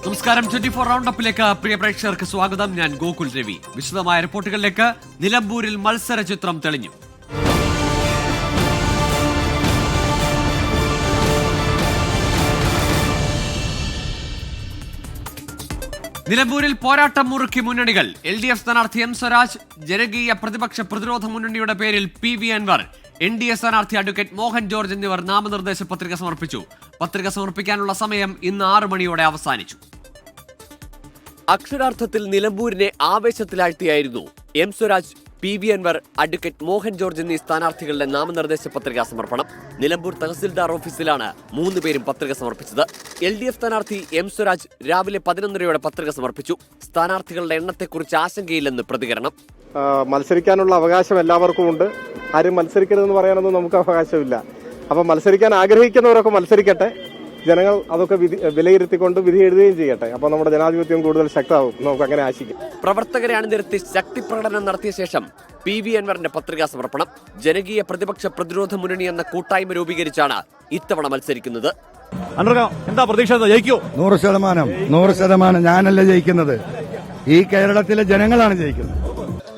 നമസ്കാരം. 24 റൗണ്ട് അപ്പിലേക്ക് പ്രിയ പ്രേക്ഷകർക്ക് സ്വാഗതം. ഞാൻ ഗോകുൽ രവി. വിശദമായ റിപ്പോർട്ടുകളിലേക്ക്. നിലമ്പൂരിൽ മത്സര ചിത്രം തെളിഞ്ഞു. നിലമ്പൂരിൽ പോരാട്ടം മുറുക്കി മുന്നണികൾ. LDF സ്ഥാനാർത്ഥി എം സ്വരാജ്, ജനകീയ പ്രതിപക്ഷ പ്രതിരോധ മുന്നണിയുടെ പേരിൽ PV അൻവർ, NDA സ്ഥാനാർത്ഥി അഡ്വക്കേറ്റ് മോഹൻ ജോർജ് എന്നിവർ നാമനിർദ്ദേശ പത്രിക സമർപ്പിച്ചു. പത്രിക സമർപ്പിക്കാനുള്ള സമയം ഇന്ന് 6 മണിയോടെ അവസാനിച്ചു. അക്ഷരാർത്ഥത്തിൽ നിലമ്പൂരിനെ ആവേശത്തിലാഴ്ത്തിയായിരുന്നു M Swaraj, PV Anvar, advocate Mohan George എന്നീ സ്ഥാനാർത്ഥികളുടെ നാമനിർദ്ദേശ പത്രികാ സമർപ്പണം. നിലമ്പൂർ തഹസിൽദാർ ഓഫീസിലാണ് 3 പേരും പത്രിക സമർപ്പിച്ചത്. LDF സ്ഥാനാർത്ഥി എം സ്വരാജ് രാവിലെ 11:30 പത്രിക സമർപ്പിച്ചു. സ്ഥാനാർത്ഥികളുടെ എണ്ണത്തെക്കുറിച്ച് ആശങ്കയില്ലെന്ന് പ്രതികരണം. മത്സരിക്കാനുള്ള അവകാശം എല്ലാവർക്കും ഉണ്ട്. ആരും മത്സരിക്കരുതെന്ന് പറയാനൊന്നും നമുക്ക് അവകാശമില്ല. അപ്പം മത്സരിക്കാൻ ആഗ്രഹിക്കുന്നവരൊക്കെ മത്സരിക്കട്ടെ. ജനങ്ങൾ അതൊക്കെ വിലയിരുത്തിക്കൊണ്ട് വിധി എഴുതുകയും ചെയ്യട്ടെ. അപ്പോൾ നമ്മുടെ ജനാധിപത്യം കൂടുതൽ ശക്തമാവും. നമുക്ക് അങ്ങനെ ആശിക്കാം. പ്രവർത്തകരെ അണിനിരത്തി ശക്തി പ്രകടനം നടത്തിയ ശേഷം PV അൻവറിന്റെ പത്രികാ സമർപ്പണം. ജനകീയ പ്രതിപക്ഷ പ്രതിരോധ മുന്നണി എന്ന കൂട്ടായ്മ രൂപീകരിച്ചാണ് ഇത്തവണ മത്സരിക്കുന്നത്. എന്താ പ്രതീക്ഷ? ജയിക്കോ? 100% ഞാനല്ല ജയിക്കുന്നത്, ഈ കേരളത്തിലെ ജനങ്ങളാണ് ജയിക്കുന്നത്.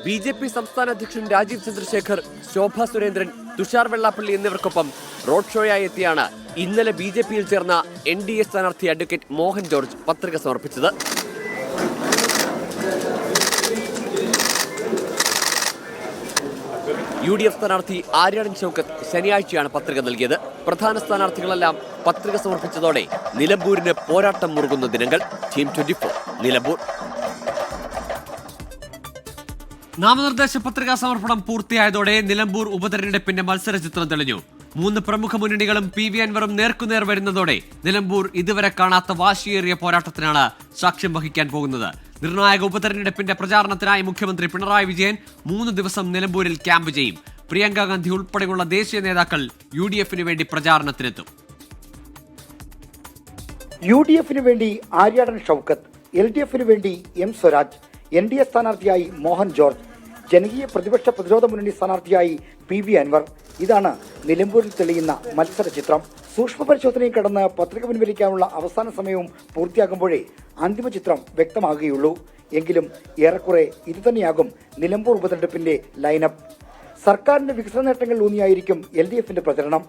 BJP സംസ്ഥാന അധ്യക്ഷൻ രാജീവ് ചന്ദ്രശേഖർ, ശോഭ സുരേന്ദ്രൻ, തുഷാർ വെള്ളാപ്പള്ളി എന്നിവർക്കൊപ്പം റോഡ് ഷോയായി എത്തിയാണ് ഇന്നലെ BJPയിൽ ചേർന്ന NDA സ്ഥാനാർത്ഥി അഡ്വക്കേറ്റ് മോഹൻ ജോർജ് പത്രിക സമർപ്പിച്ചത്. UDF സ്ഥാനാർത്ഥി ആര്യാടൻ ഷൗക്കത്ത് ശനിയാഴ്ചയാണ് പത്രിക നൽകിയത്. പ്രധാന സ്ഥാനാർത്ഥികളെല്ലാം പത്രിക സമർപ്പിച്ചതോടെ നിലമ്പൂരിന് പോരാട്ടം മുറുകുന്ന ദിനങ്ങൾ. ടീം 24 നിലമ്പൂർ. നാമനിർദ്ദേശ പത്രികാ സമർപ്പണം പൂർത്തിയായതോടെ നിലമ്പൂർ ഉപതെരഞ്ഞെടുപ്പിന്റെ മത്സര ചിത്രം തെളിഞ്ഞു. 3 പ്രമുഖ മുന്നണികളും PV അൻവറും നേർക്കുനേർ വരുന്നതോടെ നിലമ്പൂർ ഇതുവരെ കാണാത്ത വാശിയേറിയ പോരാട്ടത്തിനാണ് സാക്ഷ്യം വഹിക്കാൻ പോകുന്നത്. നിർണായക ഉപതെരഞ്ഞെടുപ്പിന്റെ പ്രചാരണത്തിനായി മുഖ്യമന്ത്രി പിണറായി വിജയൻ 3 ദിവസം നിലമ്പൂരിൽ ക്യാമ്പ് ചെയ്യും. പ്രിയങ്ക ഗാന്ധി ഉൾപ്പെടെയുള്ള ദേശീയ നേതാക്കൾ UDFന് വേണ്ടി പ്രചാരണത്തിനെത്തും. UDFന് വേണ്ടി ആര്യാടൻ ഷൗക്കത്ത്, LDFന് വേണ്ടി എം സ്വരാജ്, NDA സ്ഥാനാർത്ഥിയായി മോഹൻ ജോർജ്, ജനകീയ പ്രതിപക്ഷ പ്രതിരോധ മുന്നണി സ്ഥാനാർത്ഥിയായി PV അൻവർ. ഇതാണ് നിലമ്പൂരിൽ തെളിയുന്ന മത്സര ചിത്രം. സൂക്ഷ്മ പരിശോധനയും കടന്ന് പത്രിക പിൻവലിക്കാനുള്ള അവസാന സമയവും പൂർത്തിയാകുമ്പോഴേ അന്തിമ ചിത്രം വ്യക്തമാകുകയുള്ളൂ. എങ്കിലും ഏറെക്കുറെ ഇതുതന്നെയാകും നിലമ്പൂർ ഉപതെരഞ്ഞെടുപ്പിന്റെ ലൈനപ്പ്. സർക്കാരിന്റെ വികസന നേട്ടങ്ങൾ ഊന്നിയായിരിക്കും LDFന്റെ പ്രചരണം.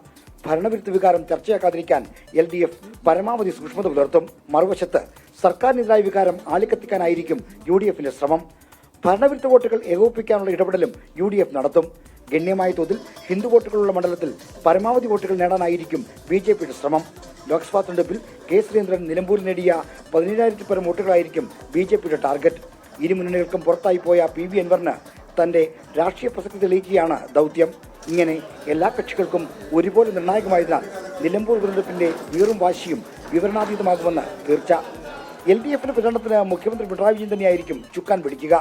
ഭരണവിരുദ്ധ വികാരം ചർച്ചയാക്കാതിരിക്കാൻ LDF പരമാവധി സൂക്ഷ്മത പുലർത്തും. മറുവശത്ത് സർക്കാരിനെതിരായ വികാരം ആളിക്കത്തിക്കാനായിരിക്കും UDFന്റെ ശ്രമം. ഭരണവിരുദ്ധ വോട്ടുകൾ ഏകോപിപ്പിക്കാനുള്ള ഇടപെടലും UDF നടത്തും. ഗണ്യമായ തോതിൽ ഹിന്ദു വോട്ടുകളുള്ള മണ്ഡലത്തിൽ പരമാവധി വോട്ടുകൾ നേടാനായിരിക്കും BJPയുടെ ശ്രമം. ലോക്സഭാ തെരഞ്ഞെടുപ്പിൽ K സുരേന്ദ്രൻ നിലമ്പൂരിൽ നേടിയ 17,000 പരം വോട്ടുകളായിരിക്കും BJPയുടെ ടാർഗറ്റ്. ഇരു മുന്നണികൾക്കും പുറത്തായി പോയ PV അൻവറിന് തന്റെ രാഷ്ട്രീയ പ്രസക്തി തെളിയിക്കുകയാണ് ദൗത്യം. ഇങ്ങനെ എല്ലാ കക്ഷികൾക്കും ഒരുപോലെ നിർണായകമായതിനാൽ നിലമ്പൂർ തെരഞ്ഞെടുപ്പിന്റെ വീറും വാശിയും വിവരണാതീതമാകുമെന്ന് തീർച്ച. LDFന്റെ പ്രചരണത്തിന് മുഖ്യമന്ത്രി പിണറായി വിജയൻ തന്നെയായിരിക്കും ചുക്കാൻ പിടിക്കുക.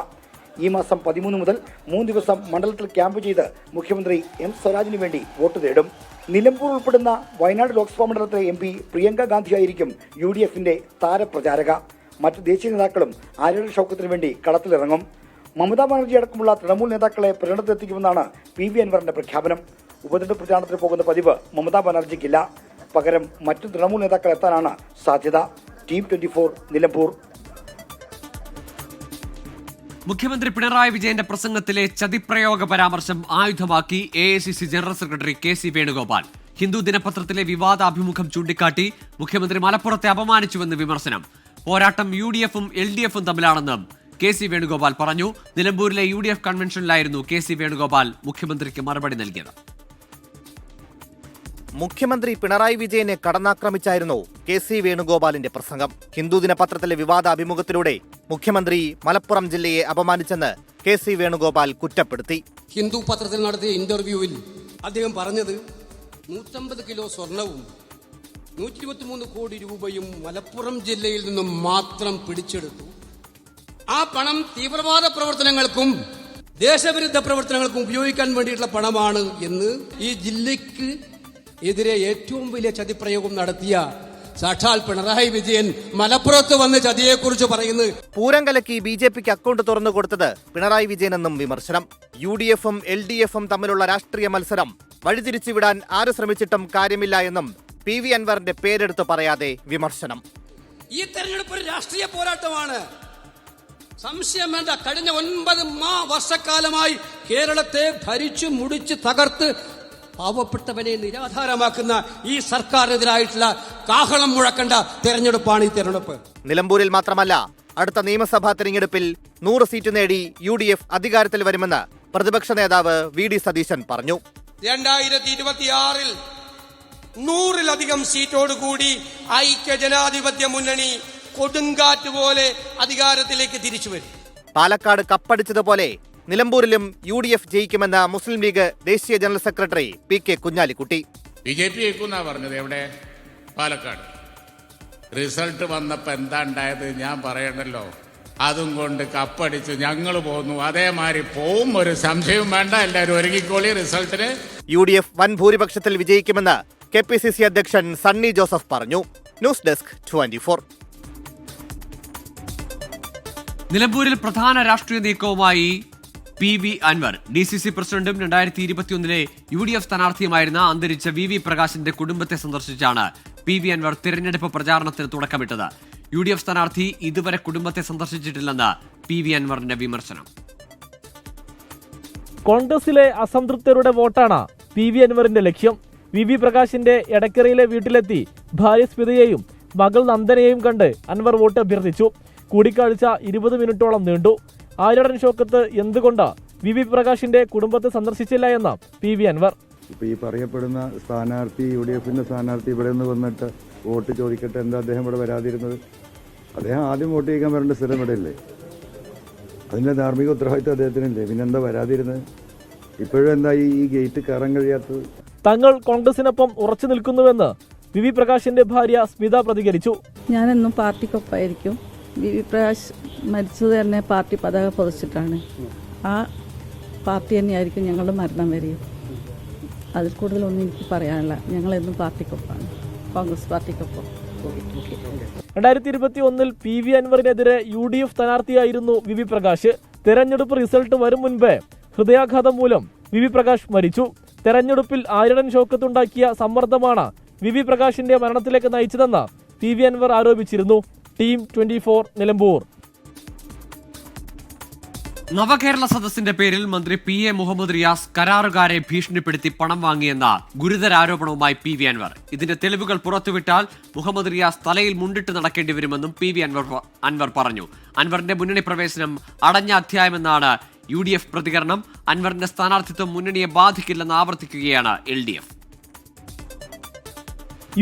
ഈ മാസം 13 മുതൽ 3 ദിവസം മണ്ഡലത്തിൽ ക്യാമ്പ് ചെയ്ത് മുഖ്യമന്ത്രി എം സ്വരാജിന് വേണ്ടി വോട്ട് തേടും. നിലമ്പൂർ ഉൾപ്പെടുന്ന വയനാട് ലോക്സഭാ മണ്ഡലത്തിലെ MP പ്രിയങ്ക ഗാന്ധിയായിരിക്കും UDFന്റെ താരപ്രചാരക. മറ്റ് ദേശീയ നേതാക്കളും ആര്യാടൻ ഷൗക്കത്തിന് വേണ്ടി കളത്തിലിറങ്ങും. മമതാ ബാനർജി അടക്കമുള്ള തൃണമൂൽ നേതാക്കളെ പ്രചരണത്തിലെത്തിക്കുമെന്നാണ് PV അൻവറിന്റെ പ്രഖ്യാപനം. ഉപതെരഞ്ഞെടുപ്പ് പ്രചാരണത്തിന് പോകുന്ന പതിവ് മമതാ ബാനർജിക്കില്ല. പകരം മറ്റു തൃണമൂൽ നേതാക്കൾ എത്താനാണ് സാധ്യത. ടീം 24 നിലമ്പൂർ. മുഖ്യമന്ത്രി പിണറായി വിജയന്റെ പ്രസംഗത്തിലെ ചതിപ്രയോഗ പരാമർശം ആയുധമാക്കി AICC general secretary KC Venugopal. Hindu ദിനപത്രത്തിലെ വിവാദ അഭിമുഖം ചൂണ്ടിക്കാട്ടി മുഖ്യമന്ത്രി മലപ്പുറത്തെ അപമാനിച്ചുവെന്ന് വിമർശനം. പോരാട്ടം UDFും LDFും തമ്മിലാണെന്നും KC വേണുഗോപാൽ പറഞ്ഞു. നിലമ്പൂരിലെ UDF കൺവെൻഷനിലായിരുന്നു KC വേണുഗോപാൽ മുഖ്യമന്ത്രിക്ക് മറുപടി നൽകിയത്. മുഖ്യമന്ത്രി പിണറായി വിജയനെ കടന്നാക്രമിച്ചായിരുന്നു KC വേണുഗോപാലിന്റെ പ്രസംഗം. ഹിന്ദു ദിനപത്രത്തിലെ വിവാദ അഭിമുഖത്തിലൂടെ മുഖ്യമന്ത്രി മലപ്പുറം ജില്ലയെ അപമാനിച്ചെന്ന് KC വേണുഗോപാൽ കുറ്റപ്പെടുത്തി. ഹിന്ദു പത്രത്തിൽ നടത്തിയ ഇന്റർവ്യൂവിൽ അദ്ദേഹം പറഞ്ഞത് 150 കിലോ സ്വർണവും 123 കോടി രൂപയും മലപ്പുറം ജില്ലയിൽ നിന്നും മാത്രം പിടിച്ചെടുത്തു. ആ പണം തീവ്രവാദ പ്രവർത്തനങ്ങൾക്കും ദേശവിരുദ്ധ പ്രവർത്തനങ്ങൾക്കും ഉപയോഗിക്കാൻ വേണ്ടിയിട്ടുള്ള പണമാണ് എന്ന് ഈ ജില്ലയ്ക്ക് എതിരെ ഏറ്റവും വലിയ ചതിപ്രയോഗം നടത്തിയ സാക്ഷാൽ പിണറായി വിജയൻ മലപ്പുറത്ത് വന്ന് ചതിയെക്കുറിച്ച് പറയുന്നത്. പൂരം കലക്കി BJPക്ക് അക്കൗണ്ട് തുറന്നു കൊടുത്തത് പിണറായി വിജയനെന്നും വിമർശനം. UDFും LDFും തമ്മിലുള്ള രാഷ്ട്രീയ മത്സരം വഴിതിരിച്ചുവിടാൻ ആര് ശ്രമിച്ചിട്ടും കാര്യമില്ല എന്നും PV അൻവറിന്റെ പേരെടുത്ത് പറയാതെ വിമർശനം. ഈ തെരഞ്ഞെടുപ്പ് ഒരു രാഷ്ട്രീയ പോരാട്ടമാണ്, സംശയം വേണ്ട. കഴിഞ്ഞ 9 വർഷക്കാലമായി കേരളത്തെ ഭരിച്ചു മുടിച്ച് തകർത്ത് പാവപ്പെട്ടവനെ നിരാധാരമാക്കുന്ന ഈ സർക്കാരിനെതിരായിട്ടുള്ള കാഹളം മുഴക്കേണ്ട തെരഞ്ഞെടുപ്പാണ് ഈ തെരഞ്ഞെടുപ്പ്. നിലമ്പൂരിൽ മാത്രമല്ല, അടുത്ത നിയമസഭാ തെരഞ്ഞെടുപ്പിൽ 100 സീറ്റ് നേടി UDF അധികാരത്തിൽ വരുമെന്ന് പ്രതിപക്ഷ നേതാവ് VD സതീശൻ പറഞ്ഞു. 2026 100-ലധികം സീറ്റോടുകൂടി ഐക്യ ജനാധിപത്യ മുന്നണി കൊടുങ്കാറ്റ് പോലെ അധികാരത്തിലേക്ക് തിരിച്ചു വരും. പാലക്കാട് കപ്പടിച്ചതുപോലെ നിലമ്പൂരിലും UDF ജയിക്കുമെന്ന് മുസ്ലിം ലീഗ് ദേശീയ general secretary PK Kunhalikutty. BJP ജയിക്കുന്നാ പറഞ്ഞത്. എവിടെ? പാലക്കാട്. റിസൾട്ട് വന്നപ്പോ എന്താ ഉണ്ടായത് ഞാൻ പറയണ്ടല്ലോ. അതും കൊണ്ട് കപ്പടിച്ച് ഞങ്ങൾ പോന്നു, അതേമാതിരി പോവും, ഒരു സംശയവും വേണ്ട. എല്ലാവരും ഒരുങ്ങിക്കോളി റിസൾട്ടിന്. UDF വൻ ഭൂരിപക്ഷത്തിൽ വിജയിക്കുമെന്ന് KPCC അധ്യക്ഷൻ സണ്ണി ജോസഫ് പറഞ്ഞു. News desk 24. നിലമ്പൂരിൽ പ്രധാന രാഷ്ട്രീയ നീക്കവുമായി PV അൻവർ. DCC പ്രസിഡന്റും 2021 UDF സ്ഥാനാർത്ഥിയുമായിരുന്ന അന്തരിച്ച VV പ്രകാശിന്റെ കുടുംബത്തെ സന്ദർശിച്ചാണ് PV അൻവർ തിരഞ്ഞെടുപ്പ് പ്രചാരണത്തിന് തുടക്കമിട്ടത്. UDF സ്ഥാനാർത്ഥി ഇതുവരെ കുടുംബത്തെ സന്ദർശിച്ചിട്ടില്ലെന്ന് PV അൻവറിന്റെ വിമർശനം. കോൺഗ്രസിലെ അസംതൃപ്തരുടെ വോട്ടാണ് PV അൻവറിന്റെ ലക്ഷ്യം. VV പ്രകാശിന്റെ എടക്കരയിലെ വീട്ടിലെത്തി ഭാര്യ സ്മിതയെയും മകൾ നന്ദനയെയും കണ്ട് അൻവർ വോട്ട് അഭ്യർത്ഥിച്ചു. കൂടിക്കാഴ്ച 20 മിനിറ്റോളം നീണ്ടു. ആര്യടൻ ഷൗക്കത്ത് എന്തുകൊണ്ട് VV പ്രകാശിന്റെ കുടുംബത്തെ സന്ദർശിച്ചില്ല എന്ന് PV അൻവർ. ഇപ്പൊ ഈ പറയപ്പെടുന്ന സ്ഥാനാർത്ഥി UDFന്റെ സ്ഥാനാർത്ഥി ഇവിടെ നിന്ന് വന്നിട്ട് വോട്ട് ചോദിക്കട്ടെ, എന്താ അദ്ദേഹം ഇവിടെ വരാതിരുന്നത്? അദ്ദേഹം ആദ്യം വോട്ട് ചെയ്യിക്കാൻ വരേണ്ട സ്ഥലം ഇവിടെ ഇല്ലേ? അതിന്റെ ധാർമ്മിക ഉത്തരവാദിത്വം അദ്ദേഹത്തിനില്ലേ? പിന്നെന്താ വരാതിരുന്നത്? ഇപ്പോഴും എന്താ ഈ ഗേറ്റ് കയറാൻ കഴിയാത്തത്? തങ്ങൾ കോൺഗ്രസിനൊപ്പം ഉറച്ചു നിൽക്കുന്നുവെന്ന് VV പ്രകാശിന്റെ ഭാര്യ സ്മിത പ്രതികരിച്ചു. ഞാനെന്നും പാർട്ടിക്കൊപ്പമായിരിക്കും. VV പ്രകാശ് മരിച്ചത് തന്നെ പാർട്ടി പതാക പൊതിച്ചിട്ടാണ്. ആ പാർട്ടി തന്നെയായിരിക്കും ഞങ്ങളുടെ മരണം വരെയും. അതിൽ കൂടുതലൊന്നും എനിക്ക് പറയാനില്ല. ഞങ്ങളെന്നും പാർട്ടിക്കൊപ്പമാണ്, Congress പാർട്ടിക്കൊപ്പം. 2021 PV അൻവറിനെതിരെ UDF സ്ഥാനാർത്ഥിയായിരുന്നു VV Prakash. തെരഞ്ഞെടുപ്പ് റിസൾട്ട് വരും മുൻപേ ഹൃദയാഘാതം മൂലം VV പ്രകാശ് മരിച്ചു. തെരഞ്ഞെടുപ്പിൽ ആര്യടൻ ഷൗക്കത്തുണ്ടാക്കിയ സമ്മർദ്ദമാണ് VV പ്രകാശിന്റെ മരണത്തിലേക്ക് നയിച്ചതെന്ന് PV അൻവർ ആരോപിച്ചിരുന്നു. ടീം 24 നിലമ്പൂർ. നവകേരള സദസ്സിന്റെ പേരിൽ മന്ത്രി PA മുഹമ്മദ് റിയാസ് കരാറുകാരെ ഭീഷണിപ്പെടുത്തി പണം വാങ്ങിയെന്ന ഗുരുതര ആരോപണവുമായി PV അൻവർ. ഇതിന്റെ തെളിവുകൾ പുറത്തുവിട്ടാൽ മുഹമ്മദ് റിയാസ് തലയിൽ മുണ്ടിട്ട് നടക്കേണ്ടി വരുമെന്നും PV അൻവർ പറഞ്ഞു. അൻവറിന്റെ മുന്നണി പ്രവേശനം അടഞ്ഞ അധ്യായമെന്നാണ് UDF പ്രതികരണം. അൻവറിന്റെ സ്ഥാനാർത്ഥിത്വം മുന്നണിയെ ബാധിക്കില്ലെന്ന് ആവർത്തിക്കുകയാണ് LDF.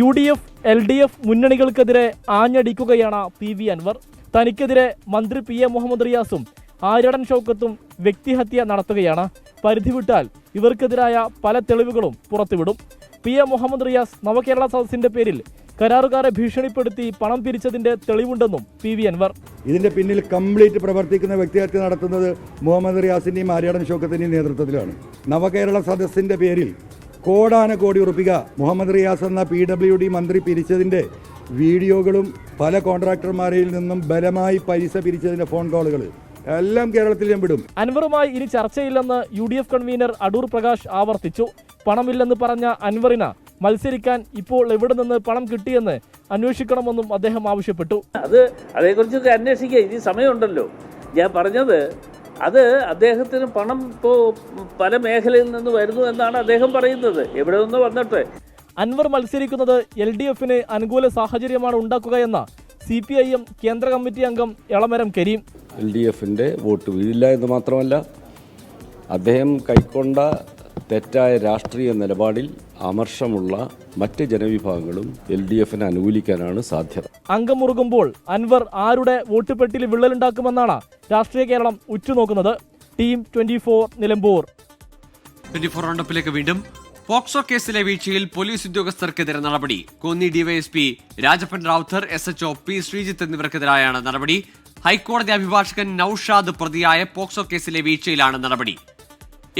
UDF LDF മുന്നണികൾക്കെതിരെ ആഞ്ഞടിക്കുകയാണ് PV Anwar. തനിക്കെതിരെ മന്ത്രി PA മുഹമ്മദ് റിയാസും ആര്യടൻ ഷൗക്കത്തും വ്യക്തിഹത്യ നടത്തുകയാണ്. പരിധി വിട്ടാൽ ഇവർക്കെതിരായ പല തെളിവുകളും പുറത്തുവിടും. PA മുഹമ്മദ് റിയാസ് നവകേരള സദസ്സിന്റെ പേരിൽ കരാറുകാരെ ഭീഷണിപ്പെടുത്തി പണം പിരിച്ചതിന്റെ തെളിവുണ്ടെന്നും PV അൻവർ. ഇതിന്റെ പിന്നിൽ കംപ്ലീറ്റ് പ്രവർത്തിക്കുന്ന വ്യക്തിഹത്യ നടത്തുന്നത് മുഹമ്മദ് റിയാസിന്റെയും ആര്യടൻ ഷൗക്കത്തിന്റെയും നേതൃത്വത്തിലാണ്. നവകേരള സദസ്സിന്റെ പേരിൽ കോടാനകോടി ഉറുപ്പിക മുഹമ്മദ് റിയാസ് എന്ന PWD മന്ത്രി പിരിച്ചതിന്റെ വീഡിയോകളും പല കോൺട്രാക്ടർമാരിൽ നിന്നും ബലമായി പൈസ പിരിച്ചതിന്റെ ഫോൺ കോളുകൾ എല്ലാം കേരളത്തിൽ ഞാൻ വിടും. അൻവറുമായി ഇനി ചർച്ചയില്ലെന്ന് UDF കൺവീനർ അടൂർ പ്രകാശ് ആവർത്തിച്ചു. പണമില്ലെന്ന് പറഞ്ഞ അൻവറിന് മത്സരിക്കാൻ ഇപ്പോൾ എവിടെ നിന്ന് പണം കിട്ടിയെന്ന് അന്വേഷിക്കണമെന്നും അദ്ദേഹം ആവശ്യപ്പെട്ടു. അതേക്കുറിച്ചൊക്കെ അന്വേഷിക്കുക, ഇനി സമയമുണ്ടല്ലോ. ഞാൻ പറഞ്ഞത് അത് അദ്ദേഹത്തിന് പണം ഇപ്പോൾ പല മേഖലയിൽ നിന്ന് വരുന്നു എന്നാണ് അദ്ദേഹം പറയുന്നത്. എവിടെ നിന്ന് വന്നിട്ട് അൻവർ മത്സരിക്കുന്നത് LDFന് അനുകൂല സാഹചര്യമാണ് ഉണ്ടാക്കുകയെന്ന് CPIM കേന്ദ്ര കമ്മിറ്റി അംഗം എളമരം കരീം. LDFന്റെ വോട്ട് വീഴില്ല എന്ന് മാത്രമല്ല, അദ്ദേഹം കൈക്കൊണ്ട തെറ്റായ രാഷ്ട്രീയ നിലപാടിൽ അമർഷമുള്ള മറ്റ് ജനവിഭാഗങ്ങളും LDFനെ അനുകൂലിക്കാനാണ് സാധ്യത. അംഗം മുറുകുമ്പോൾ അൻവർ ആരുടെ വോട്ട് പെട്ടിയിൽ വിള്ളലുണ്ടാക്കുമെന്നാണ് രാഷ്ട്രീയ കേരളം ഉറ്റുനോക്കുന്നത്. ടീം 24 നിലമ്പൂർ. 24 റൗണ്ടപ്പിലേക്ക് വീണ്ടും. പോക്സോ കേസിലെ വീഴ്ചയിൽ പോലീസ് ഉദ്യോഗസ്ഥർക്കെതിരെ നടപടി. Konni DYSP Rajappan Rawther, SHO P Sreejith എന്നിവർക്കെതിരായാണ് നടപടി. ഹൈക്കോടതി അഭിഭാഷകൻ നൌഷാദ് പ്രതിയായ പോക്സോ കേസിലെ വീഴ്ചയിലാണ് നടപടി.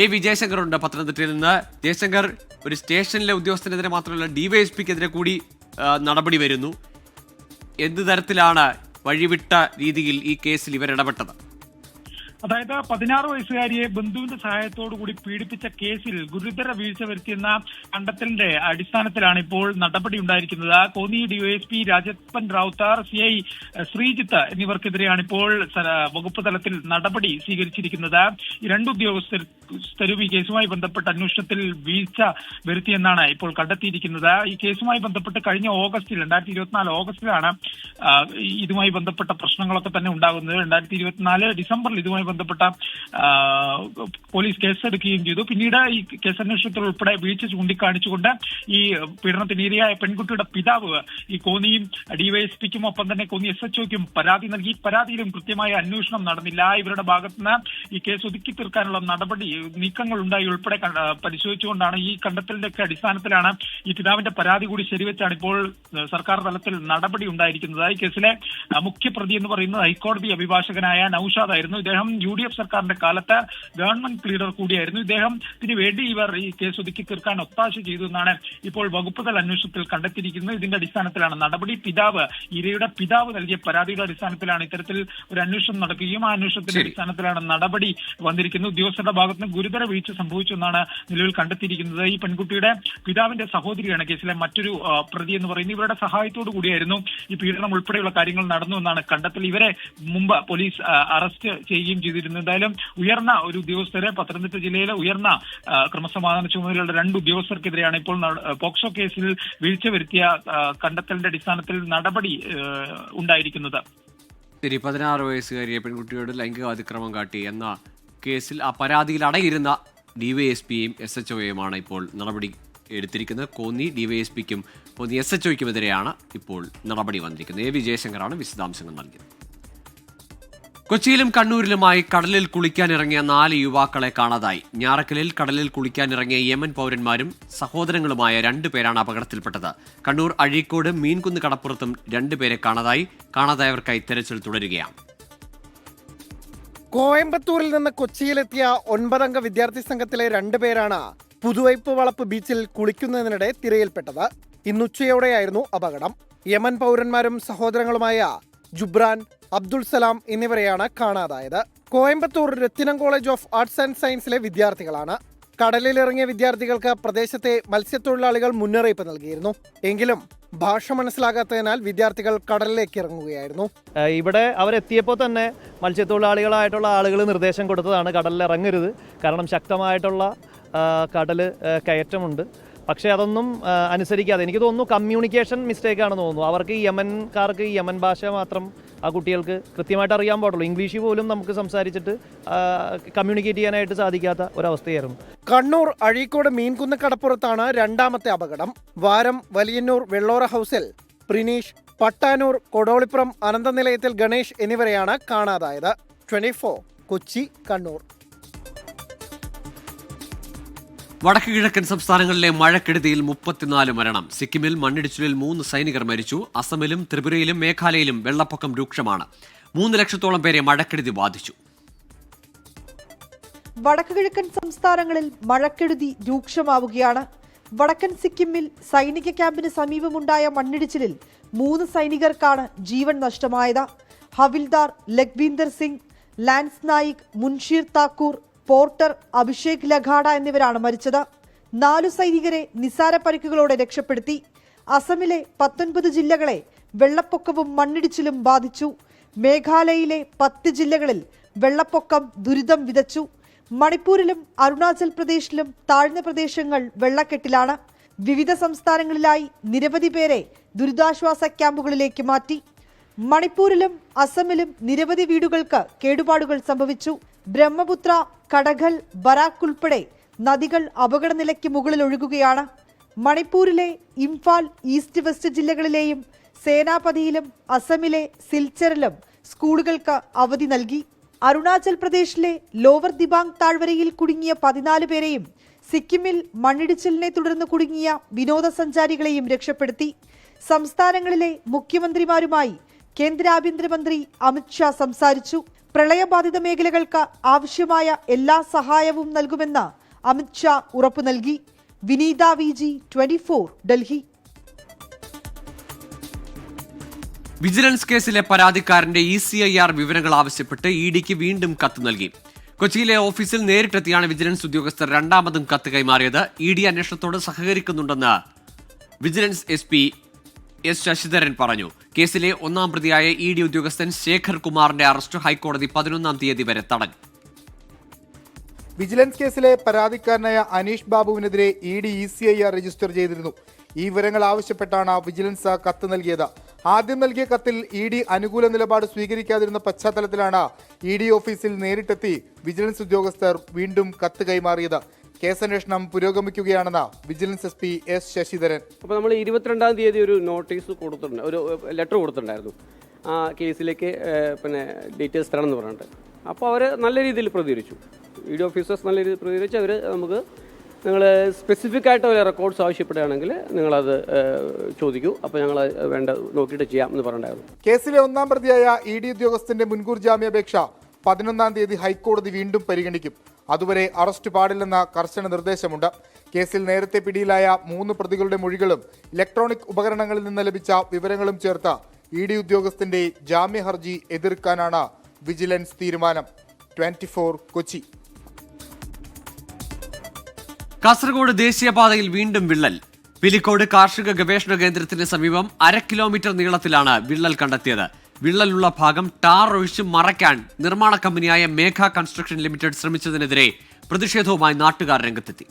AV ജയശങ്കറുണ്ട് പത്തനംതിട്ടയിൽ നിന്ന്. ജയശങ്കർ, ഒരു സ്റ്റേഷനിലെ ഉദ്യോഗസ്ഥനെതിരെ മാത്രമല്ല ഡിവൈഎസ്പിക്കെതിരെ കൂടി നടപടി വരുന്നു. എന്ത് തരത്തിലാണ് വഴിവിട്ട രീതിയിൽ ഈ കേസിൽ ഇവർ ഇടപെട്ടത്? അതായത് 16 വയസ്സുകാരിയെ ബന്ധുവിന്റെ സഹായത്തോടു കൂടി പീഡിപ്പിച്ച കേസിൽ ഗുരുതര വീഴ്ച വരുത്തിയെന്ന കണ്ടെത്തലിന്റെ അടിസ്ഥാനത്തിലാണ് ഇപ്പോൾ നടപടി ഉണ്ടായിരിക്കുന്നത്. കോന്നി ഡിവൈഎസ്പി രാജപ്പൻ റൌത്തർ, CI ശ്രീജിത്ത് എന്നിവർക്കെതിരെയാണ് ഇപ്പോൾ വകുപ്പ് തലത്തിൽ നടപടി സ്വീകരിച്ചിരിക്കുന്നത്. ഈ രണ്ട് ഉദ്യോഗസ്ഥരും ഈ കേസുമായി ബന്ധപ്പെട്ട അന്വേഷണത്തിൽ വീഴ്ച വരുത്തിയെന്നാണ് ഇപ്പോൾ കണ്ടെത്തിയിരിക്കുന്നത്. ഈ കേസുമായി ബന്ധപ്പെട്ട് കഴിഞ്ഞ 2024 ഓഗസ്റ്റിലാണ് ഇതുമായി ബന്ധപ്പെട്ട പ്രശ്നങ്ങളൊക്കെ തന്നെ ഉണ്ടാകുന്നത്. 2024 ഡിസംബറിൽ ഇതുമായി ബന്ധപ്പെട്ട പോലീസ് കേസെടുക്കുകയും ചെയ്തു. പിന്നീട് ഈ കേസന്വേഷണത്തിൽ ഉൾപ്പെടെ വീഴ്ച ചൂണ്ടിക്കാണിച്ചുകൊണ്ട് ഈ പീഡനത്തിനിരയായ പെൺകുട്ടിയുടെ പിതാവ് ഈ കോന്നിയും ഡിവൈഎസ്പിക്കും ഒപ്പം തന്നെ കോന്നി SHOയ്ക്കും പരാതി നൽകി. പരാതിയിലും കൃത്യമായ അന്വേഷണം നടന്നില്ല. ഇവരുടെ ഭാഗത്തുനിന്ന് ഈ കേസ് ഒതുക്കി തീർക്കാനുള്ള നീക്കങ്ങൾ ഉണ്ടായി ഉൾപ്പെടെ പരിശോധിച്ചുകൊണ്ടാണ് ഈ കണ്ടെത്തലിന്റെ അടിസ്ഥാനത്തിലാണ് ഈ പിതാവിന്റെ പരാതി കൂടി ശരിവെച്ചാണ് ഇപ്പോൾ സർക്കാർ തലത്തിൽ നടപടി ഉണ്ടായിരിക്കുന്നത്. ഈ കേസിലെ മുഖ്യപ്രതി എന്ന് പറയുന്നത് ഹൈക്കോടതി അഭിഭാഷകനായ നൌഷാദ് ആയിരുന്നു. ഇദ്ദേഹം UDF സർക്കാരിന്റെ കാലത്ത് ഗവൺമെന്റ് പ്ലീഡർ കൂടിയായിരുന്നു. ഇദ്ദേഹത്തിന് വേണ്ടി ഇവർ ഈ കേസ് ഒതുക്കി തീർക്കാൻ ഒത്താശ ചെയ്തു എന്നാണ് ഇപ്പോൾ വകുപ്പ് തല അന്വേഷണത്തിൽ കണ്ടെത്തിയിരിക്കുന്നത്. ഇതിന്റെ അടിസ്ഥാനത്തിലാണ് നടപടി. ഇരയുടെ പിതാവ് നൽകിയ പരാതിയുടെ അടിസ്ഥാനത്തിലാണ് ഇത്തരത്തിൽ ഒരു അന്വേഷണം നടക്കുകയും ആ അന്വേഷണത്തിന്റെ അടിസ്ഥാനത്തിലാണ് നടപടി വന്നിരിക്കുന്നത്. ഉദ്യോഗസ്ഥരുടെ ഭാഗത്തുനിന്ന് ഗുരുതര വീഴ്ച സംഭവിച്ചെന്നാണ് നിലവിൽ കണ്ടെത്തിയിരിക്കുന്നത്. ഈ പെൺകുട്ടിയുടെ പിതാവിന്റെ സഹോദരിയാണ് കേസിലെ മറ്റൊരു പ്രതി എന്ന് പറയുന്നത്. ഇവരുടെ സഹായത്തോടു കൂടിയായിരുന്നു ഈ പീഡനം ഉൾപ്പെടെയുള്ള കാര്യങ്ങൾ നടന്നു എന്നാണ് കണ്ടെത്തൽ. ഇവരെ മുമ്പ് പോലീസ് അറസ്റ്റ് ചെയ്യുകയും ചെയ്തിരുന്നു. എന്തായാലും ഉയർന്ന ഒരു ഉദ്യോഗസ്ഥരെ, പത്തനംതിട്ട ജില്ലയിലെ ഉയർന്ന ക്രമസമാധാന ചുമതലയുള്ള 2 ഉദ്യോഗസ്ഥർക്കെതിരെയാണ് ഇപ്പോൾ പോക്സോ കേസിൽ വീഴ്ച വരുത്തിയ കണ്ടെത്തലിന്റെ അടിസ്ഥാനത്തിൽ നടപടി ഉണ്ടായിരിക്കുന്നത്. 16 വയസ്സുകാരിയെ പെൺകുട്ടിയോട് ലൈംഗിക അതിക്രമം കാട്ടി എന്ന കേസിൽ ആ പരാതിയിൽ അടങ്ങിയിരുന്ന ഡിവൈഎസ്പിയും SHOയുമാണ് ഇപ്പോൾ നടപടി എടുത്തിരിക്കുന്നത്. കോന്നി ഡിവൈഎസ്പിക്കും കോന്നി SHOയ്ക്കുമെതിരെയാണ് ഇപ്പോൾ നടപടി വന്നിരിക്കുന്നത്. AV ജയശങ്കറാണ് വിശദാംശങ്ങൾ നൽകിയത്. കൊച്ചിയിലും കണ്ണൂരിലുമായി കടലിൽ കുളിക്കാനിറങ്ങിയ 4 യുവാക്കളെ കാണാതായി. ഞാറക്കലിൽ കടലിൽ കുളിക്കാനിറങ്ങിയ യമൻ പൗരന്മാരും സഹോദരങ്ങളുമായ 2 പേരാണ് അപകടത്തിൽപ്പെട്ടത്. കണ്ണൂർ അഴീക്കോട് മീൻകുന്ന് കടപ്പുറത്തും 2 പേരെ കാണാതായി. കാണാതായവർക്കായി തെരച്ചിൽ തുടരുകയാണ്. കോയമ്പത്തൂരിൽ നിന്ന് കൊച്ചിയിലെത്തിയ 9 അംഗ വിദ്യാർത്ഥി സംഘത്തിലെ 2 പേരാണ് പുതുവൈപ്പ് വളപ്പ് ബീച്ചിൽ കുളിക്കുന്നതിനിടെ തിരയിൽപ്പെട്ടത്. ഇന്നുച്ചയോടെയായിരുന്നു അപകടം. യമൻ പൗരന്മാരും സഹോദരങ്ങളുമായ ജുബ്രാൻ, അബ്ദുൾ സലാം എന്നിവരെയാണ് കാണാതായത്. Coimbatore രത്തിനം college of arts and സയൻസിലെ വിദ്യാർത്ഥികളാണ്. കടലിലിറങ്ങിയ വിദ്യാർത്ഥികൾക്ക് പ്രദേശത്തെ മത്സ്യത്തൊഴിലാളികൾ മുന്നറിയിപ്പ് നൽകിയിരുന്നു. എങ്കിലും ഭാഷ മനസ്സിലാകാത്തതിനാൽ വിദ്യാർത്ഥികൾ കടലിലേക്ക് ഇറങ്ങുകയായിരുന്നു. ഇവിടെ അവരെത്തിയപ്പോൾ തന്നെ മത്സ്യത്തൊഴിലാളികളായിട്ടുള്ള ആളുകൾ നിർദ്ദേശം കൊടുത്തതാണ് കടലിൽ ഇറങ്ങരുത്, കാരണം ശക്തമായിട്ടുള്ള കടൽ കയറ്റമുണ്ട്. പക്ഷേ അതൊന്നും അനുസരിക്കാതെ, എനിക്ക് തോന്നുന്നു കമ്മ്യൂണിക്കേഷൻ മിസ്റ്റേക്കാണെന്ന് തോന്നുന്നു. അവർക്ക് ഈ യമൻകാർക്ക് ഈ യമൻ ഭാഷ മാത്രം ആ കുട്ടികൾക്ക് കൃത്യമായിട്ട് അറിയാൻ പാടുള്ളൂ. ഇംഗ്ലീഷ് പോലും നമുക്ക് സംസാരിച്ചിട്ട് കമ്മ്യൂണിക്കേറ്റ് ചെയ്യാനായിട്ട് സാധിക്കാത്ത ഒരവസ്ഥയായിരുന്നു. കണ്ണൂർ അഴീക്കോട് മീൻകുന്ന് കടപ്പുറത്താണ് 2ാമത്തെ അപകടം. വാരം വലിയന്നൂർ വെള്ളോറ ഹൗസിൽ പ്രിനീഷ്, പട്ടാനൂർ കൊടോളിപ്പുറം അനന്തനിലയത്തിൽ ഗണേഷ് എന്നിവരെയാണ് കാണാതായത്. 24 കൊച്ചി, കണ്ണൂർ. വടക്ക് കിഴക്കൻ സംസ്ഥാനങ്ങളിലെ മഴക്കെടുതിയിൽ 34 മരണം. സിക്കിമിൽ മണ്ണിടിച്ചിലിൽ 3 സൈനികർ മരിച്ചു. അസമിലും ത്രിപുരയിലും മേഘാലയയിലും വെള്ളപ്പൊക്കം രൂക്ഷമാണ്. 3 ലക്ഷത്തോളം പേരെ മഴക്കെടുതി ബാധിച്ചു. വടക്ക് കിഴക്കൻ സംസ്ഥാനങ്ങളിൽ മഴക്കെടുതി രൂക്ഷമാവുകയാണ്. വടക്കൻ സിക്കിമിൽ സൈനിക ക്യാമ്പിന് സമീപമുണ്ടായ മണ്ണിടിച്ചിലിൽ 3 സൈനികർക്കാണ് ജീവൻ നഷ്ടമായത്. ഹവിൽദാർ ലഖ്വീന്ദർ സിംഗ്, ലാൻസ് നായിക് മുൻഷീർ താക്കൂർ, പോർട്ടർ അഭിഷേക് ലഖാഡ എന്നിവരാണ് മരിച്ചത്. 4 സൈനികരെ നിസാര പരിക്കുകളോടെ രക്ഷപ്പെടുത്തി. അസമിലെ 19 ജില്ലകളെ വെള്ളപ്പൊക്കവും മണ്ണിടിച്ചിലും ബാധിച്ചു. മേഘാലയയിലെ 10 ജില്ലകളിൽ വെള്ളപ്പൊക്കം ദുരിതം വിതച്ചു. മണിപ്പൂരിലും അരുണാചൽ പ്രദേശിലും താഴ്ന്ന പ്രദേശങ്ങൾ വെള്ളക്കെട്ടിലാണ്. വിവിധ സംസ്ഥാനങ്ങളിലായി നിരവധി പേരെ ദുരിതാശ്വാസ ക്യാമ്പുകളിലേക്ക് മാറ്റി. മണിപ്പൂരിലും അസമിലും നിരവധി വീടുകൾക്ക് കേടുപാടുകൾ സംഭവിച്ചു. ബ്രഹ്മപുത്ര, കടകൽ, ബരാക്ക് ഉൾപ്പെടെ നദികൾ അപകടനിലയ്ക്ക് മുകളിൽ ഒഴുകുകയാണ്. മണിപ്പൂരിലെ ഇംഫാൽ, ഈസ്റ്റ് വെസ്റ്റ് ജില്ലകളിലെയും സേനാപതിയിലും അസമിലെ സിൽച്ചറിലും സ്കൂളുകൾക്ക് അവധി നൽകി. അരുണാചൽ പ്രദേശിലെ ലോവർ ദിബാങ് താഴ്വരയിൽ കുടുങ്ങിയ 14 പേരെയും സിക്കിമിൽ മണ്ണിടിച്ചിലിനെ തുടർന്ന് കുടുങ്ങിയ വിനോദസഞ്ചാരികളെയും രക്ഷപ്പെടുത്തി. സംസ്ഥാനങ്ങളിലെ മുഖ്യമന്ത്രിമാരുമായി കേന്ദ്ര ആഭ്യന്തരമന്ത്രി അമിത്ഷാ സംസാരിച്ചു. പ്രളയബാധിത മേഖലകൾക്ക് ആവശ്യമായ എല്ലാ സഹായവും നൽകുമെന്ന് അമിത്ഷാ ഉറപ്പു നൽകി. വിനീത VG, 24, ഡൽഹി. വിജിലൻസ് കേസിലെ പരാതിക്കാരന്റെ ECIR വിവരങ്ങൾ ആവശ്യപ്പെട്ട് ഇഡിക്ക് വീണ്ടും കത്ത് നൽകി. കൊച്ചിയിലെ ഓഫീസിൽ നേരിട്ടെത്തിയാണ് വിജിലൻസ് ഉദ്യോഗസ്ഥർ രണ്ടാമതും കത്ത് കൈമാറിയത്. ഇഡി അന്വേഷണത്തോട് സഹകരിക്കുന്നുണ്ടെന്ന് വിജിലൻസ് SP S ശശിധരൻ പറഞ്ഞു. കേസിലെ ഒന്നാം പ്രതിയായ ഇഡി ഉദ്യോഗസ്ഥൻ ശേഖർ കുമാറിന്റെ അറസ്റ്റ് ഹൈക്കോടതി 11-ാം തീയതി വരെ തടഞ്ഞു. വിജിലൻസ് കേസിലെ പരാതിക്കാരനായ അനീഷ് ബാബുവിനെതിരെ ഇഡി ECIR രജിസ്റ്റർ ചെയ്തിരുന്നു. ഈ വിവരങ്ങൾ ആവശ്യപ്പെട്ടാണ് വിജിലൻസ് കത്ത് നൽകിയത്. ആദ്യം നൽകിയ കത്തിൽ ഇഡി അനുകൂല നിലപാട് സ്വീകരിക്കാതിരുന്ന പശ്ചാത്തലത്തിലാണ് ഇഡി ഓഫീസിൽ നേരിട്ടെത്തി വിജിലൻസ് ഉദ്യോഗസ്ഥർ വീണ്ടും കത്ത് കൈമാറിയത്. കേസന്വേഷണം പുരോഗമിക്കുകയാണെന്ന് വിജിലൻസ് SP S ശശിധരൻ. അപ്പോൾ നമ്മൾ 22-ാം തീയതി ഒരു നോട്ടീസ് കൊടുത്തിട്ടുണ്ട്, ഒരു ലെറ്റർ കൊടുത്തിട്ടുണ്ടായിരുന്നു ആ കേസിലേക്ക് ഡീറ്റെയിൽസ് തരണം എന്ന് പറഞ്ഞിട്ട്. അപ്പോൾ അവർ നല്ല രീതിയിൽ പ്രതികരിച്ചു. ഇഡി ഓഫീസേഴ്സ് നല്ല രീതിയിൽ പ്രതികരിച്ച് അവർ നമുക്ക് നിങ്ങൾ സ്പെസിഫിക് ആയിട്ട് ഒരു റെക്കോർഡ്സ് ആവശ്യപ്പെടുകയാണെങ്കിൽ നിങ്ങളത് ചോദിക്കൂ, അപ്പോൾ ഞങ്ങൾ വേണ്ട നോക്കിയിട്ട് ചെയ്യാം എന്ന് പറഞ്ഞിട്ടുണ്ടായിരുന്നു. കേസിലെ ഒന്നാം പ്രതിയായ ഇഡി ഉദ്യോഗസ്ഥന്റെ മുൻകൂർ ജാമ്യാപേക്ഷ 11-ാം തീയതി ഹൈക്കോടതി വീണ്ടും പരിഗണിക്കും. അതുവരെ അറസ്റ്റ് പാടില്ലെന്ന കർശന നിർദ്ദേശമുണ്ട്. കേസിൽ നേരത്തെ പിടിയിലായ 3 പ്രതികളുടെ മൊഴികളും ഇലക്ട്രോണിക് ഉപകരണങ്ങളിൽ നിന്ന് ലഭിച്ച വിവരങ്ങളും ചേർത്ത് ഇഡി ഉദ്യോഗസ്ഥന്റെ ജാമ്യ ഹർജി എതിർക്കാനാണ് വിജിലൻസ് തീരുമാനം. 24 കൊച്ചി. കാസർഗോഡ് ദേശീയപാതയിൽ വീണ്ടും വിള്ളൽ. പിലിക്കോട് കാർഷിക ഗവേഷണ കേന്ദ്രത്തിന് സമീപം 1/2 കിലോമീറ്റർ നീളത്തിലാണ് വിള്ളൽ കണ്ടെത്തിയത്. വിള്ളലുള്ള ഭാഗം ടാർ ഒഴിച്ച് മറയ്ക്കാൻ നിർമ്മാണ കമ്പനിയായ മേഘ കൺസ്ട്രക്ഷൻ ലിമിറ്റഡ് ശ്രമിച്ചതിനെതിരെ പ്രതിഷേധവുമായി നാട്ടുകാർ രംഗത്തെത്തി.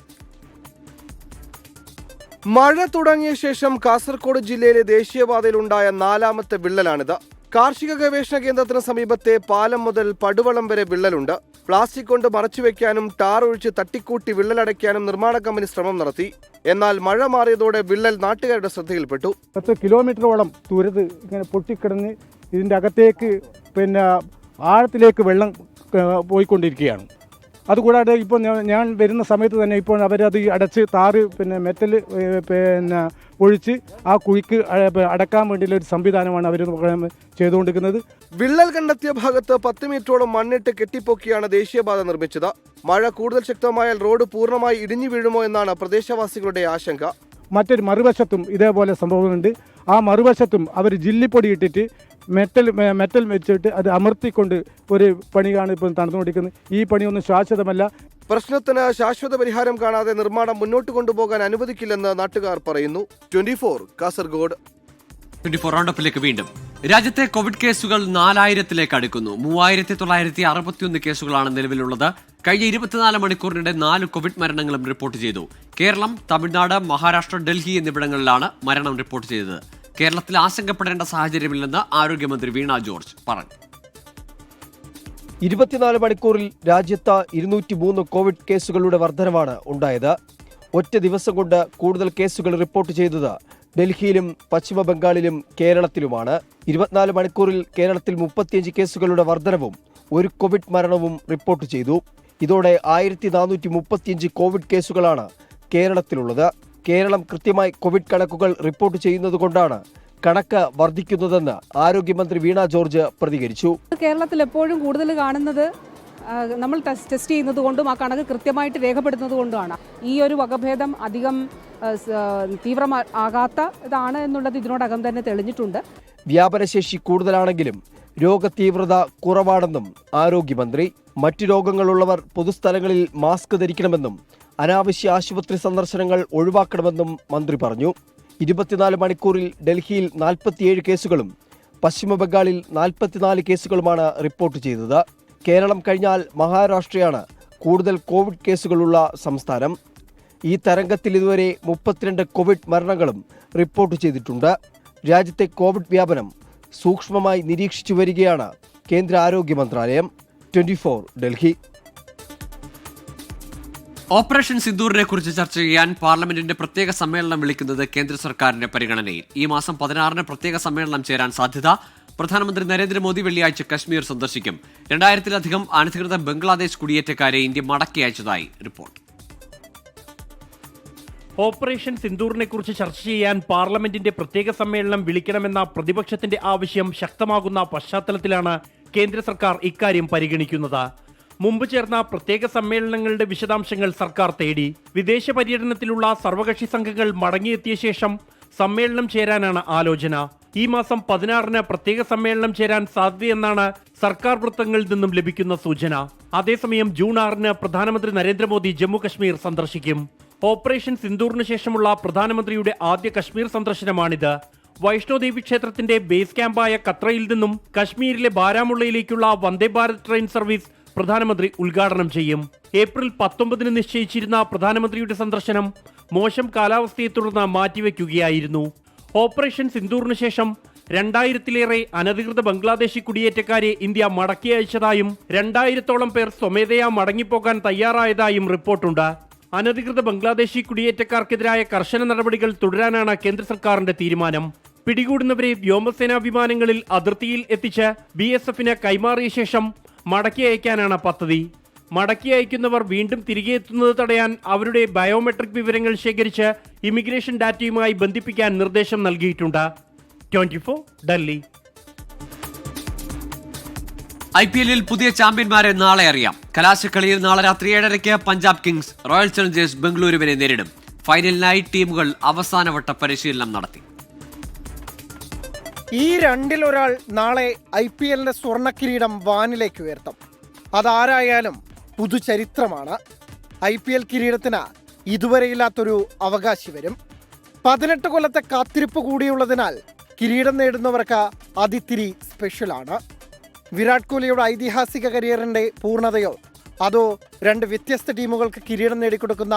മഴ തുടങ്ങിയ ശേഷം കാസർഗോഡ് ജില്ലയിലെ ദേശീയപാതയിലുണ്ടായ 4ാമത്തെ വിള്ളലാണിത്. കാർഷിക ഗവേഷണ കേന്ദ്രത്തിന് സമീപത്തെ പാലം മുതൽ പടുവളം വരെ വിള്ളലുണ്ട്. പ്ലാസ്റ്റിക് കൊണ്ട് മറച്ചുവെക്കാനും ടാർ ഒഴിച്ച് തട്ടിക്കൂട്ടി വിള്ളലടയ്ക്കാനും നിർമ്മാണ കമ്പനി ശ്രമം നടത്തി. എന്നാൽ മഴ മാറിയതോടെ വിള്ളൽ നാട്ടുകാരുടെ ശ്രദ്ധയിൽപ്പെട്ടു. 10 കിലോമീറ്ററോളം ദൂരത്ത് ഇങ്ങനെ പൊട്ടിക്കിടന്ന് ഇതിൻ്റെ അകത്തേക്ക് ആഴത്തിലേക്ക് വെള്ളം പോയിക്കൊണ്ടിരിക്കുകയാണ്. അതുകൂടാതെ ഇപ്പോൾ ഞാൻ വരുന്ന സമയത്ത് തന്നെ ഇപ്പോൾ അവരത് അടച്ച് താറ് മെറ്റൽ ഒഴിച്ച് ആ കുഴിക്ക് അടക്കാൻ വേണ്ടിയുള്ള ഒരു സംവിധാനമാണ് അവർ ചെയ്തുകൊണ്ടിരിക്കുന്നത്. വിള്ളൽ കണ്ടെത്തിയ ഭാഗത്ത് 10 മീറ്ററോളം മണ്ണിട്ട് കെട്ടിപ്പൊക്കിയാണ് ദേശീയപാത നിർമ്മിച്ചത്. മഴ കൂടുതൽ ശക്തമായാൽ റോഡ് പൂർണ്ണമായി ഇടിഞ്ഞു വീഴുമോ എന്നാണ് പ്രദേശവാസികളുടെ ആശങ്ക. മറ്റൊരു മറുവശത്തും ഇതേപോലെ സംഭവമുണ്ട്. ആ മറുവശത്തും അവർ ജില്ലിപ്പൊടി ഇട്ടിട്ട് മെറ്റൽ വെച്ചിട്ട് അത് അമർത്തിക്കൊണ്ട് ഒരു പണിയാണ് ഇപ്പോൾ നടന്നുകൊണ്ടിരിക്കുന്നത്. ഈ പണിയൊന്നും ശാശ്വതമല്ല. പ്രശ്നത്തിന് ശാശ്വത പരിഹാരം കാണാതെ നിർമ്മാണം മുന്നോട്ട് കൊണ്ടുപോകാൻ അനുവദിക്കില്ലെന്ന് നാട്ടുകാർ പറയുന്നു. 24 കാസർഗോഡ്. 24 റൗണ്ടപ്പിലേക്ക് വീണ്ടും. രാജ്യത്തെ കോവിഡ് കേസുകൾ 4000-ലേക്ക് അടുക്കുന്നു. 3961 കേസുകളാണ് നിലവിലുള്ളത്. കഴിഞ്ഞ 24 മണിക്കൂറിനിടെ 4 കോവിഡ് മരണങ്ങളും റിപ്പോർട്ട് ചെയ്തു. കേരളം, തമിഴ്നാട്, മഹാരാഷ്ട്ര, ഡൽഹി എന്നിവിടങ്ങളിലാണ് മരണം റിപ്പോർട്ട് ചെയ്തത്. കേരളത്തിൽ ആശങ്കപ്പെടേണ്ട സാഹചര്യമില്ലെന്ന് ആരോഗ്യമന്ത്രി വീണ ജോർജ് പറഞ്ഞു. 24 മണിക്കൂറിൽ രാജ്യത്ത് 203 കോവിഡ് കേസുകളുടെ വർധനവാണ് ഉണ്ടായത്. ഒറ്റ ദിവസം കൊണ്ട് കൂടുതൽ കേസുകൾ റിപ്പോർട്ട് ചെയ്തത് ഡൽഹിയിലും പശ്ചിമ ബംഗാളിലും കേരളത്തിലുമാണ്. 24 മണിക്കൂറിൽ കേരളത്തിൽ 35 കേസുകളുടെ വർധനവും 1 കോവിഡ് മരണവും റിപ്പോർട്ട് ചെയ്തു. ഇതോടെ 1435 കോവിഡ് കേസുകളാണ് കേരളത്തിലുള്ളത്. കേരളം കൃത്യമായി കോവിഡ് കണക്കുകൾ റിപ്പോർട്ട് ചെയ്യുന്നതുകൊണ്ടാണ് കണക്ക് വർദ്ധിക്കുന്നതെന്ന് ആരോഗ്യമന്ത്രി വീണ ജോർജ് പ്രതികരിച്ചു. കേരളത്തിൽ എപ്പോഴും കൂടുതൽ കാണുന്നത് നമ്മൾ ടെസ്റ്റ് ചെയ്യുന്നത് കൊണ്ടും ആ കണക്ക് കൃത്യമായിട്ട് രേഖപ്പെടുത്തുന്നത് കൊണ്ടുമാണ്. ഈ ഒരു വകഭേദം അധികം തീവ്രമാകാത്തതാണ് എന്നുള്ളത് ഇതിനോടകം തന്നെ തെളിഞ്ഞിട്ടുണ്ട്. വ്യാപനശേഷി കൂടുതലാണെങ്കിലും രോഗതീവ്രത കുറവാണെന്നും ആരോഗ്യമന്ത്രി. മറ്റു രോഗങ്ങളുള്ളവർ പൊതുസ്ഥലങ്ങളിൽ മാസ്ക് ധരിക്കണമെന്നും അനാവശ്യ ആശുപത്രി സന്ദർശനങ്ങൾ ഒഴിവാക്കണമെന്നും മന്ത്രി പറഞ്ഞു. 24 മണിക്കൂറിൽ ഡൽഹിയിൽ 47 കേസുകളും പശ്ചിമ ബംഗാളിൽ 44 കേസുകളുമാണ് റിപ്പോർട്ട് ചെയ്തത്. കേരളം കഴിഞ്ഞാൽ മഹാരാഷ്ട്രയാണ് കൂടുതൽ കോവിഡ് കേസുകളുള്ള സംസ്ഥാനം. ഈ തരംഗത്തിൽ ഇതുവരെ 32 കോവിഡ് മരണങ്ങളും റിപ്പോർട്ട് ചെയ്തിട്ടുണ്ട്. രാജ്യത്തെ കോവിഡ് വ്യാപനം സൂക്ഷ്മമായി നിരീക്ഷിച്ചു വരികയാണ് കേന്ദ്ര ആരോഗ്യ മന്ത്രാലയം. 24 ഡൽഹി. ഓപ്പറേഷൻ സിന്ദൂറിനെ കുറിച്ച് ചർച്ച ചെയ്യാൻ പാർലമെന്റിന്റെ പ്രത്യേക സമ്മേളനം വിളിക്കുന്നത് കേന്ദ്ര സർക്കാരിന്റെ പരിഗണനയിൽ. ഈ മാസം 16-ന് പ്രത്യേക സമ്മേളനം ചേരാൻ സാധ്യത. പ്രധാനമന്ത്രി നരേന്ദ്രമോദി വെള്ളിയാഴ്ച കശ്മീർ സന്ദർശിക്കും. 2000-ലധികം അനധികൃത ബംഗ്ലാദേശ് കുടിയേറ്റക്കാരെ ഇന്ത്യ മടക്കി അയച്ചതായി റിപ്പോർട്ട്. ഓപ്പറേഷൻ സിന്ദൂറിനെ കുറിച്ച് ചർച്ച ചെയ്യാൻ പാർലമെന്റിന്റെ പ്രത്യേക സമ്മേളനം വിളിക്കണമെന്ന പ്രതിപക്ഷത്തിന്റെ ആവശ്യം ശക്തമാകുന്ന പശ്ചാത്തലത്തിലാണ് കേന്ദ്ര സർക്കാർ ഇക്കാര്യം പരിഗണിക്കുന്നത്. മുമ്പ് ചേർന്ന പ്രത്യേക സമ്മേളനങ്ങളുടെ വിശദാംശങ്ങൾ സർക്കാർ തേടി. വിദേശ പര്യടനത്തിലുള്ള സർവകക്ഷി സംഘങ്ങൾ മടങ്ങിയെത്തിയ ശേഷം സമ്മേളനം ചേരാനാണ് ആലോചന. ഈ മാസം 16-ന് പ്രത്യേക സമ്മേളനം ചേരാൻ സാധ്യതയെന്നാണ് സർക്കാർ വൃത്തങ്ങളിൽ നിന്നും ലഭിക്കുന്ന സൂചന. അതേസമയം ജൂൺ 6-ന് പ്രധാനമന്ത്രി നരേന്ദ്രമോദി ജമ്മു കശ്മീർ സന്ദർശിക്കും. ഓപ്പറേഷൻ സിന്ദൂറിന് ശേഷമുള്ള പ്രധാനമന്ത്രിയുടെ ആദ്യ കശ്മീർ സന്ദർശനമാണിത്. വൈഷ്ണോദേവി ക്ഷേത്രത്തിന്റെ ബേസ് ക്യാമ്പായ കത്രയിൽ നിന്നും കശ്മീരിലെ ബാരാമുള്ളയിലേക്കുള്ള വന്ദേ ഭാരത് ട്രെയിൻ സർവീസ് പ്രധാനമന്ത്രി ഉദ്ഘാടനം ചെയ്യും. ഏപ്രിൽ 19-ന് നിശ്ചയിച്ചിരുന്ന പ്രധാനമന്ത്രിയുടെ സന്ദർശനം മോശം കാലാവസ്ഥയെ തുടർന്ന് മാറ്റിവെക്കുകയായിരുന്നു. ഓപ്പറേഷൻ സിന്ദൂറിന് ശേഷം 2000-ലേറെ അനധികൃത ബംഗ്ലാദേശി കുടിയേറ്റക്കാരെ ഇന്ത്യ മടക്കി അയച്ചതായും 2000-ഓളം പേർ സ്വമേധയാ മടങ്ങിപ്പോകാൻ തയ്യാറായതായും റിപ്പോർട്ടുണ്ട്. അനധികൃത ബംഗ്ലാദേശി കുടിയേറ്റക്കാർക്കെതിരായ കർശന നടപടികൾ തുടരാനാണ് കേന്ദ്ര സർക്കാരിന്റെ തീരുമാനം. പിടികൂടുന്നവരെ വ്യോമസേനാ വിമാനങ്ങളിൽ അതിർത്തിയിൽ എത്തിച്ച് BSFന് കൈമാറിയ ശേഷം മടക്കി അയക്കാനാണ് പദ്ധതി. മടക്കി അയക്കുന്നവർ വീണ്ടും തിരികെ എത്തുന്നത് തടയാൻ അവരുടെ ബയോമെട്രിക് വിവരങ്ങൾ ശേഖരിച്ച് ഇമിഗ്രേഷൻ ഡാറ്റയുമായി ബന്ധിപ്പിക്കാൻ നിർദ്ദേശം നൽകിയിട്ടുണ്ട്. 24 ഡൽഹി. IPL-ൽ പുതിയ ചാമ്പ്യന്മാരെ നാളെ അറിയാം. കലാശക്കളിയിൽ നാളെ രാത്രി 7:30-ക്ക് പഞ്ചാബ് കിങ്സ് റോയൽ ചലഞ്ചേഴ്സ് ബംഗളൂരുവിനെ നേരിടും. ഫൈനലിനായി ടീമുകൾ അവസാനവട്ട പരിശീലനം നടത്തി. ഈ രണ്ടിലൊരാൾ നാളെ IPL-ന്റെ സ്വർണ്ണ കിരീടം വാനിലേക്ക് ഉയർത്തും. അതാരായാലും പുതുചരിത്രമാണ്. IPL കിരീടത്തിന് ഇതുവരെയില്ലാത്തൊരു അവകാശി വരും. 18 കൊല്ലത്തെ കാത്തിരിപ്പ് കൂടിയുള്ളതിനാൽ കിരീടം നേടുന്നവർക്ക് അതിത്തിരി സ്പെഷ്യലാണ്. വിരാട് കോഹ്ലിയുടെ ഐതിഹാസിക കരിയറിന്റെ പൂർണ്ണതയോ അതോ രണ്ട് വ്യത്യസ്ത ടീമുകൾക്ക് കിരീടം നേടിക്കൊടുക്കുന്ന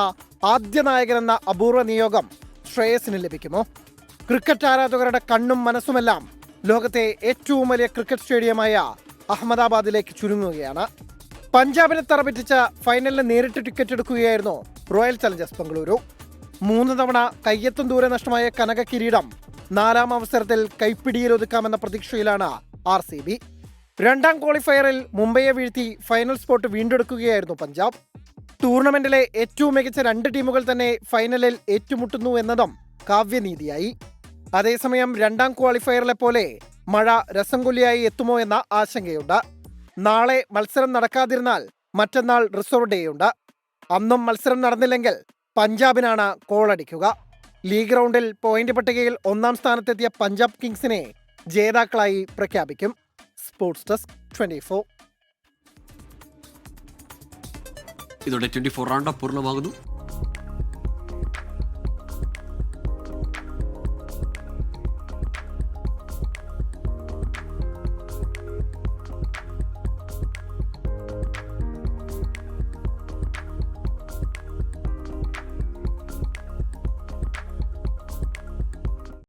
ആദ്യ നായകനെന്ന അപൂർവ നിയോഗം ശ്രേയസിന് ലഭിക്കുമോ? ക്രിക്കറ്റ് ആരാധകരുടെ കണ്ണും മനസ്സുമെല്ലാം ലോകത്തെ ഏറ്റവും വലിയ ക്രിക്കറ്റ് സ്റ്റേഡിയമായ അഹമ്മദാബാദിലേക്ക് ചുരുങ്ങുകയാണ്. പഞ്ചാബിനെ തറപറ്റിച്ച ഫൈനലിന് നേരിട്ട് ടിക്കറ്റ് എടുക്കുകയായിരുന്നു റോയൽ ചലഞ്ചേഴ്സ് ബംഗളൂരു. 3 തവണ കയ്യെത്തും ദൂരെ നഷ്ടമായ കനക കിരീടം 4-ാം അവസരത്തിൽ കൈപ്പിടിയിൽ ഒതുക്കാമെന്ന പ്രതീക്ഷയിലാണ് RCB. 2ാം ക്വാളിഫയറിൽ മുംബൈയെ വീഴ്ത്തി ഫൈനൽ സ്പോട്ട് വീണ്ടെടുക്കുകയായിരുന്നു പഞ്ചാബ്. ടൂർണമെന്റിലെ ഏറ്റവും മികച്ച 2 ടീമുകൾ തന്നെ ഫൈനലിൽ ഏറ്റുമുട്ടുന്നു എന്നതും കാവ്യനീതിയായി. അതേസമയം 2ാം ക്വാളിഫയറിലെ പോലെ മഴ രസം കൊല്ലിയായി എത്തുമോ എന്ന ആശങ്കയുണ്ട്. നാളെ മത്സരം നടക്കാതിരുന്നാൽ മറ്റന്നാൾ റിസർവ് ഡേയുണ്ട്. അന്നും മത്സരം നടന്നില്ലെങ്കിൽ പഞ്ചാബിനാണ് കോളടിക്കുക. ലീഗ് റൗണ്ടിൽ പോയിന്റ് പട്ടികയിൽ 1-ാം സ്ഥാനത്തെത്തിയ പഞ്ചാബ് കിങ്സിനെ ജേതാക്കളായി പ്രഖ്യാപിക്കും. Sports desk 24. ഇതോടെ 24 റൗണ്ട് പൂർണ്ണമാകുന്നു.